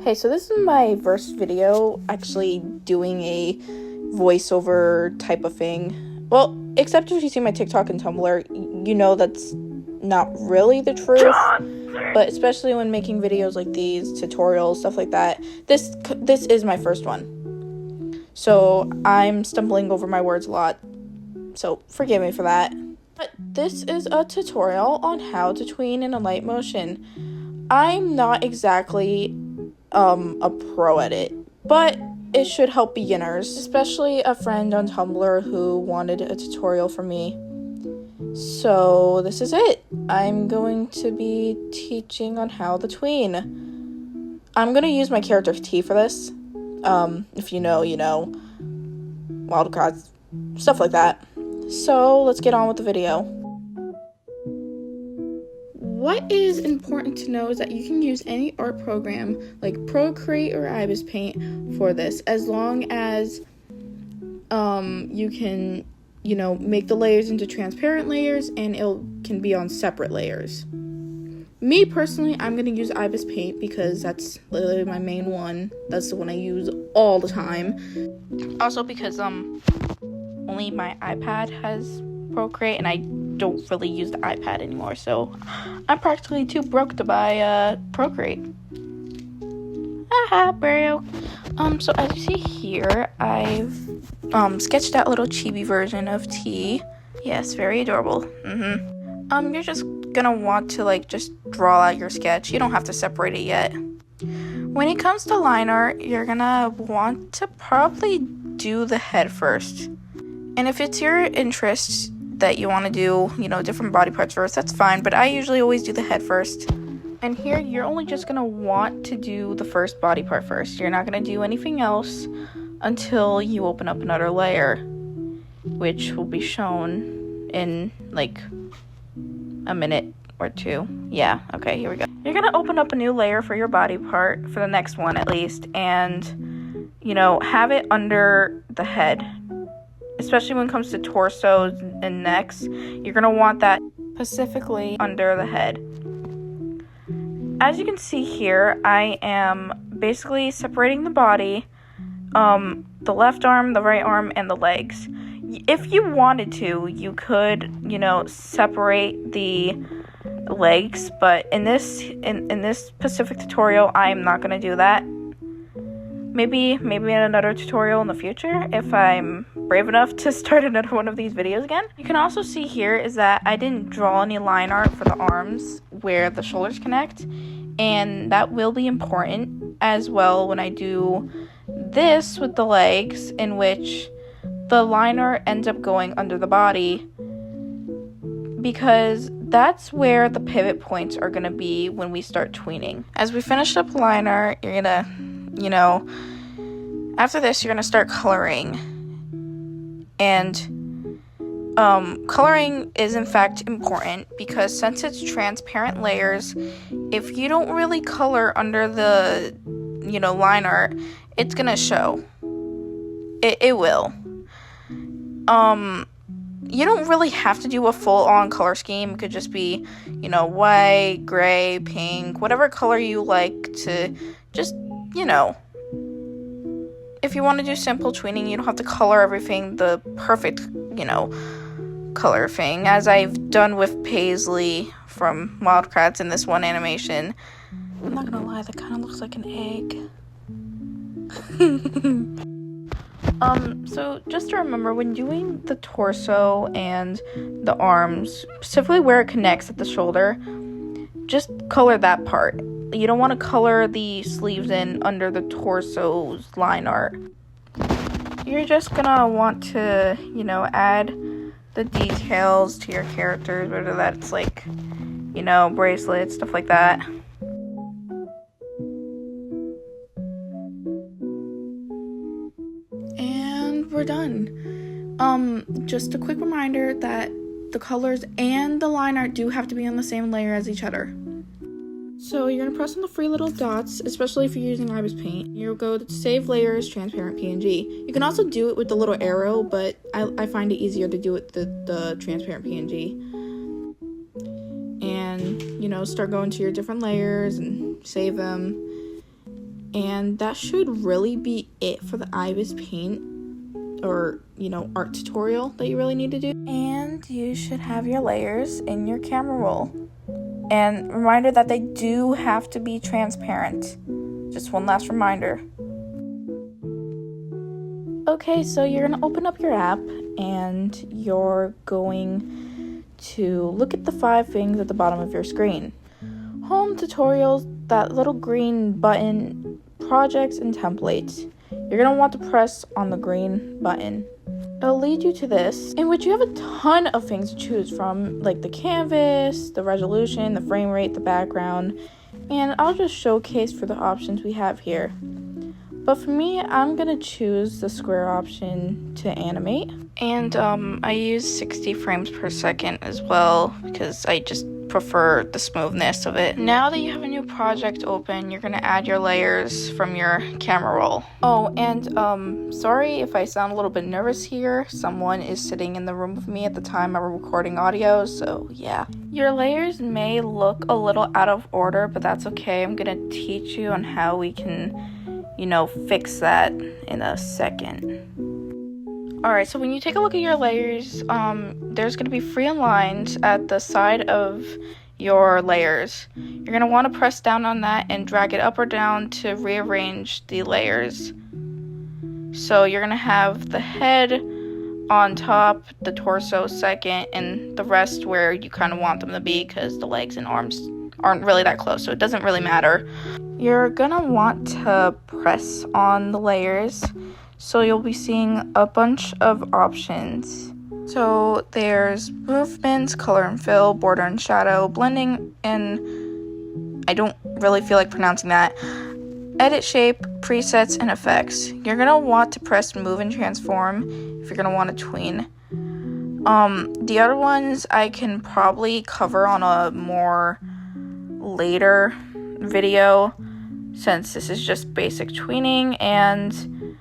Hey, so this is my first video actually doing a voiceover type of thing. Well, except if you see my TikTok and Tumblr, you know that's not really the truth. But especially when making videos like these, tutorials, stuff like that, this is my first one. So I'm stumbling over my words a lot. So forgive me for that. But this is a tutorial on how to tween in a light motion. I'm not exactly a pro at it, but it should help beginners, especially a friend on Tumblr who wanted a tutorial from me. So this is it. I'm going to be teaching on how to tween. I'm going to use my character T for this. If you know, you know. Wildcards, stuff like that. So let's get on with the video. What is important to know is that you can use any art program like Procreate or Ibis Paint for this, as long as you can, make the layers into transparent layers and it can be on separate layers. Me personally, I'm going to use Ibis Paint because that's literally my main one. That's the one I use all the time. Also because only my iPad has Procreate and I don't really use the iPad anymore, so I'm practically too broke to buy Procreate. Haha, bro. So as you see here, I've sketched out a little chibi version of T. Yes, very adorable. You're just gonna want to just draw out your sketch. You don't have to separate it yet. When it comes to line art, you're gonna want to probably do the head first. And if it's your interest that you want to do, different body parts first, that's fine, but I usually always do the head first. And here, you're only just going to want to do the first body part first. You're not going to do anything else until you open up another layer, which will be shown in, a minute or two. Yeah, okay, here we go. You're going to open up a new layer for your body part, for the next one at least, and, have it under the head. Especially when it comes to torsos and necks, you're going to want that specifically under the head. As you can see here, I am basically separating the body, the left arm, the right arm, and the legs. If you wanted to, you could, separate the legs, but in this specific tutorial, I am not going to do that. Maybe in another tutorial in the future, if I'm brave enough to start another one of these videos again. You can also see here is that I didn't draw any line art for the arms where the shoulders connect, and that will be important as well when I do this with the legs, in which the line art ends up going under the body, because that's where the pivot points are going to be when we start tweening. As we finish up line art, you're going to after this, you're going to start coloring. And coloring is, in fact, important because since it's transparent layers, if you don't really color under the, line art, it's going to show. It will. You don't really have to do a full-on color scheme. It could just be, white, gray, pink, whatever color you like to just, if you want to do simple tweening, you don't have to color everything the perfect, color thing, as I've done with Paisley from Wildcats in this one animation. I'm not gonna lie, that kind of looks like an egg. So just to remember, when doing the torso and the arms, specifically where it connects at the shoulder, just color that part. You don't want to color the sleeves in under the torso's line art. You're just gonna want to, add the details to your characters, whether that's bracelets, stuff like that. And we're done. Just a quick reminder that the colors and the line art do have to be on the same layer as each other. So you're going to press on the three little dots, especially if you're using Ibis Paint. You'll go to Save Layers, Transparent PNG. You can also do it with the little arrow, but I find it easier to do it the transparent PNG. And, start going to your different layers and save them. And that should really be it for the IBIS paint or, art tutorial that you really need to do. And you should have your layers in your camera roll. And reminder that they do have to be transparent. Just one last reminder. Okay, so you're going to open up your app and you're going to look at the 5 things at the bottom of your screen. Home, tutorials, that little green button, projects, and templates. You're going to want to press on the green button. It'll lead you to this, in which you have a ton of things to choose from, like the canvas, the resolution, the frame rate, the background, and I'll just showcase for the options we have here. But for me, I'm going to choose the square option to animate. And I use 60 frames per second as well because I just prefer the smoothness of it. Now that you have a new project open, you're going to add your layers from your camera roll. Oh, and sorry if I sound a little bit nervous here. Someone is sitting in the room with me at the time I'm recording audio, so yeah. Your layers may look a little out of order, but that's okay. I'm going to teach you on how we can fix that in a second. Alright, so when you take a look at your layers, there's going to be 3 lines at the side of your layers. You're going to want to press down on that and drag it up or down to rearrange the layers. So you're going to have the head on top, the torso second, and the rest where you kind of want them to be because the legs and arms aren't really that close, so it doesn't really matter. You're gonna want to press on the layers, so you'll be seeing a bunch of options. So there's movements, color and fill, border and shadow, blending, and I don't really feel like pronouncing that. Edit shape, presets, and effects. You're gonna want to press move and transform if you're gonna want to tween. The other ones I can probably cover on a more later video, since this is just basic tweening and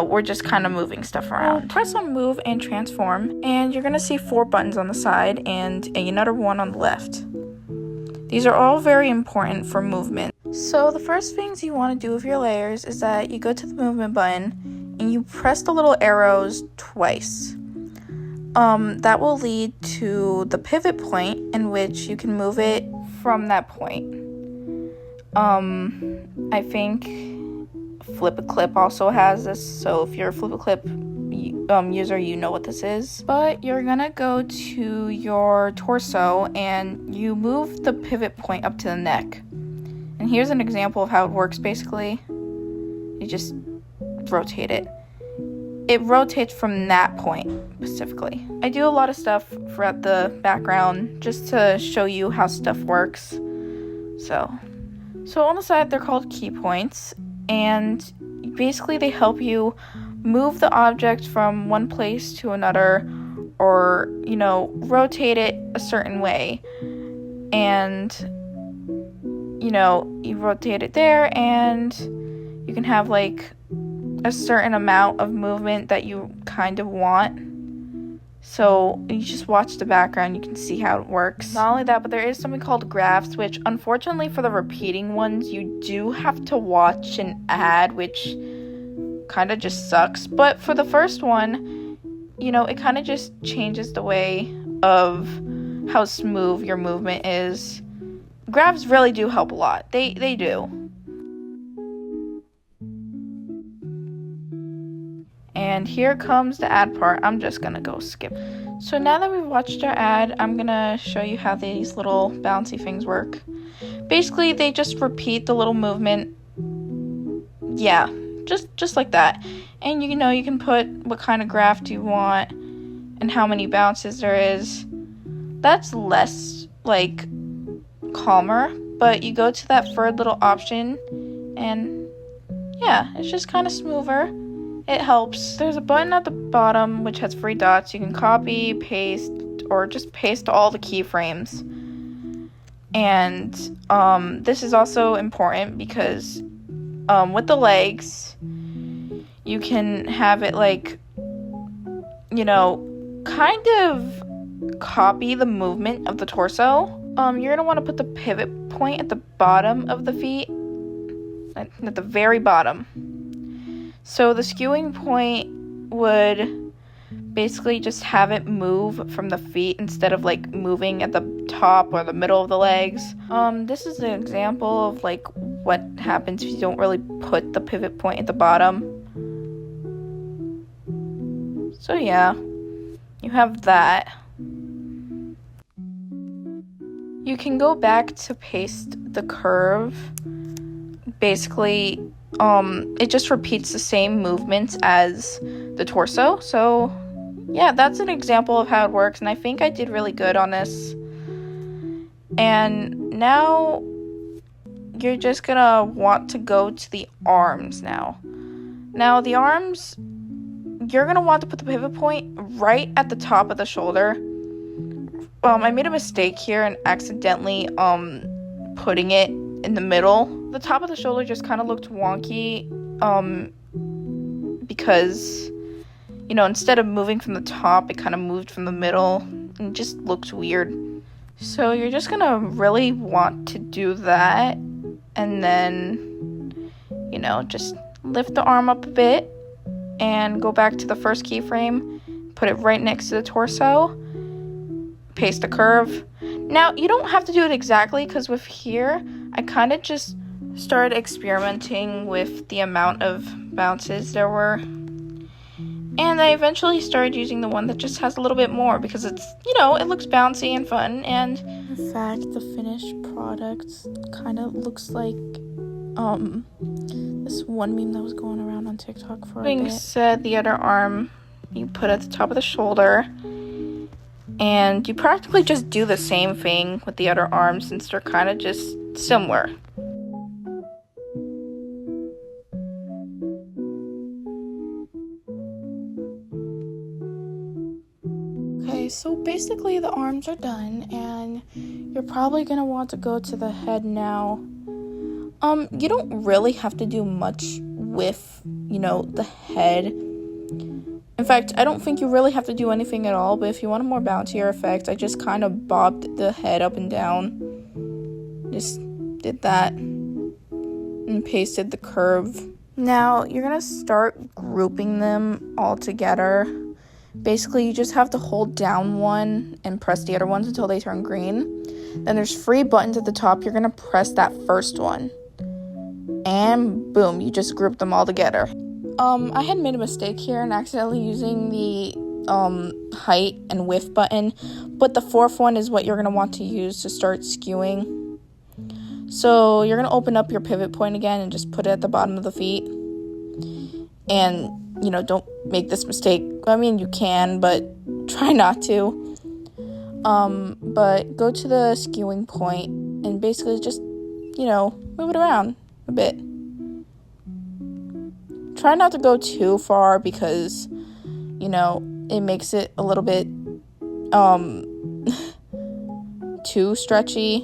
we're just kind of moving stuff around. Press on move and transform, and you're gonna see 4 buttons on the side and another one on the left. These are all very important for movement. So the first things you want to do with your layers is that you go to the movement button and you press the little arrows twice. That will lead to the pivot point in which you can move it from that point. I think Flip a Clip also has this, so if you're a Flip a Clip user, you know what this is. But you're gonna go to your torso and you move the pivot point up to the neck. And here's an example of how it works. Basically, you just rotate it. It rotates from that point specifically. I do a lot of stuff throughout the background just to show you how stuff works. So on the side, they're called key points, and basically they help you move the object from one place to another, or rotate it a certain way. And you rotate it there, and you can have like a certain amount of movement that you kind of want. So you just watch the background, you can see how it works. Not only that, but there is something called graphs, which unfortunately for the repeating ones, you do have to watch an ad, which kind of just sucks. But for the first one, it kind of just changes the way of how smooth your movement is. Graphs really do help a lot. They do. And here comes the ad part. I'm just gonna go skip. So now that we've watched our ad, I'm gonna show you how these little bouncy things work. Basically, they just repeat the little movement. Yeah, just like that. And you can put what kind of graph do you want and how many bounces there is. That's less like calmer, but you go to that third little option and yeah, it's just kind of smoother. It helps. There's a button at the bottom which has 3 dots. You can copy, paste, or just paste all the keyframes. And this is also important because with the legs, you can have it like, kind of copy the movement of the torso. You're going to want to put the pivot point at the bottom of the feet. at the very bottom. So the skewing point would basically just have it move from the feet instead of like moving at the top or the middle of the legs. This is an example of like what happens if you don't really put the pivot point at the bottom. So yeah, you have that. You can go back to paste the curve. Basically, it just repeats the same movements as the torso. So yeah, that's an example of how it works, and I think I did really good on this. And now you're just gonna want to go to the arms now. Now the arms, you're gonna want to put the pivot point right at the top of the shoulder. I made a mistake here and accidentally putting it in the middle. The top of the shoulder just kind of looked wonky because, you know, instead of moving from the top, it kind of moved from the middle and it just looked weird. So you're just gonna really want to do that, and then, you know, just lift the arm up a bit and go back to the first keyframe, put it right next to the torso, paste the curve. Now, you don't have to do it exactly, because with here, I kind of just started experimenting with the amount of bounces there were. And I eventually started using the one that just has a little bit more, because it's, you know, it looks bouncy and fun. And in fact, the finished product kind of looks like this one meme that was going around on TikTok for a bit. Being said, the other arm you put at the top of the shoulder, and you practically just do the same thing with the other arm, since they're kind of just similar. Okay, so basically the arms are done, and you're probably going to want to go to the head now. You don't really have to do much with, you know, the head. In fact, I don't think you really have to do anything at all, but if you want a more bouncier effect, I just kind of bobbed the head up and down. Just did that and pasted the curve. Now, you're going to start grouping them all together. Basically, you just have to hold down one and press the other ones until they turn green. Then there's 3 buttons at the top. You're going to press that first one. And boom, you just group them all together. I had made a mistake here and accidentally using the height and width button, but the 4th one is what you're going to want to use to start skewing. So you're going to open up your pivot point again and just put it at the bottom of the feet. And, you know, don't make this mistake. I mean, you can, but try not to. But go to the skewing point and basically just, you know, move it around a bit. Try not to go too far because, you know, it makes it a little bit too stretchy.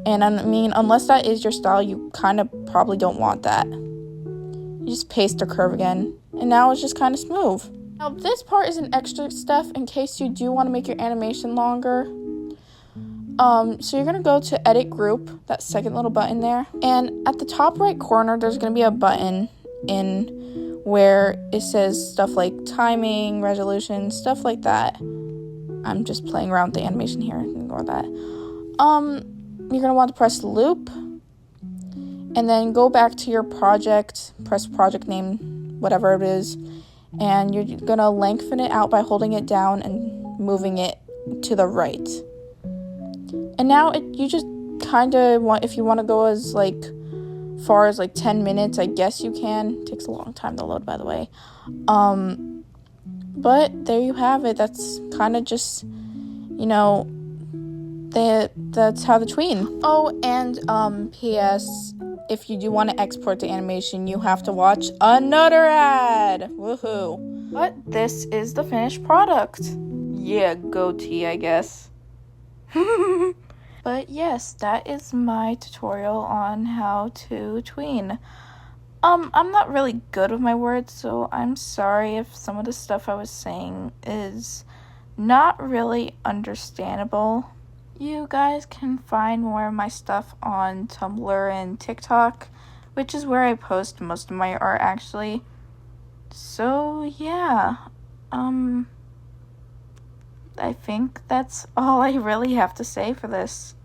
And I mean, unless that is your style, you kind of probably don't want that. You just paste the curve again, and now it's just kind of smooth. Now, this part is an extra step in case you do want to make your animation longer. So you're going to go to Edit Group, that second little button there. And at the top right corner, there's going to be a button in where it says stuff like timing, resolution, stuff like that. I'm just playing around with the animation here. Ignore that. You're going to want to press loop. And then go back to your project, press project name, whatever it is. And you're going to lengthen it out by holding it down and moving it to the right. And now you just kind of want, if you want to go as like far as like 10 minutes, I guess you can. It takes a long time to load, by the way. But there you have it. That's kind of just, you know, that's how to tween. Oh, and P.S., if you do want to export the animation, you have to watch another ad. Woohoo. But this is the finished product. Yeah, goatee, I guess. But yes, that is my tutorial on how to tween. I'm not really good with my words, so I'm sorry if some of the stuff I was saying is not really understandable. You guys can find more of my stuff on Tumblr and TikTok, which is where I post most of my art actually. So yeah, I think that's all I really have to say for this.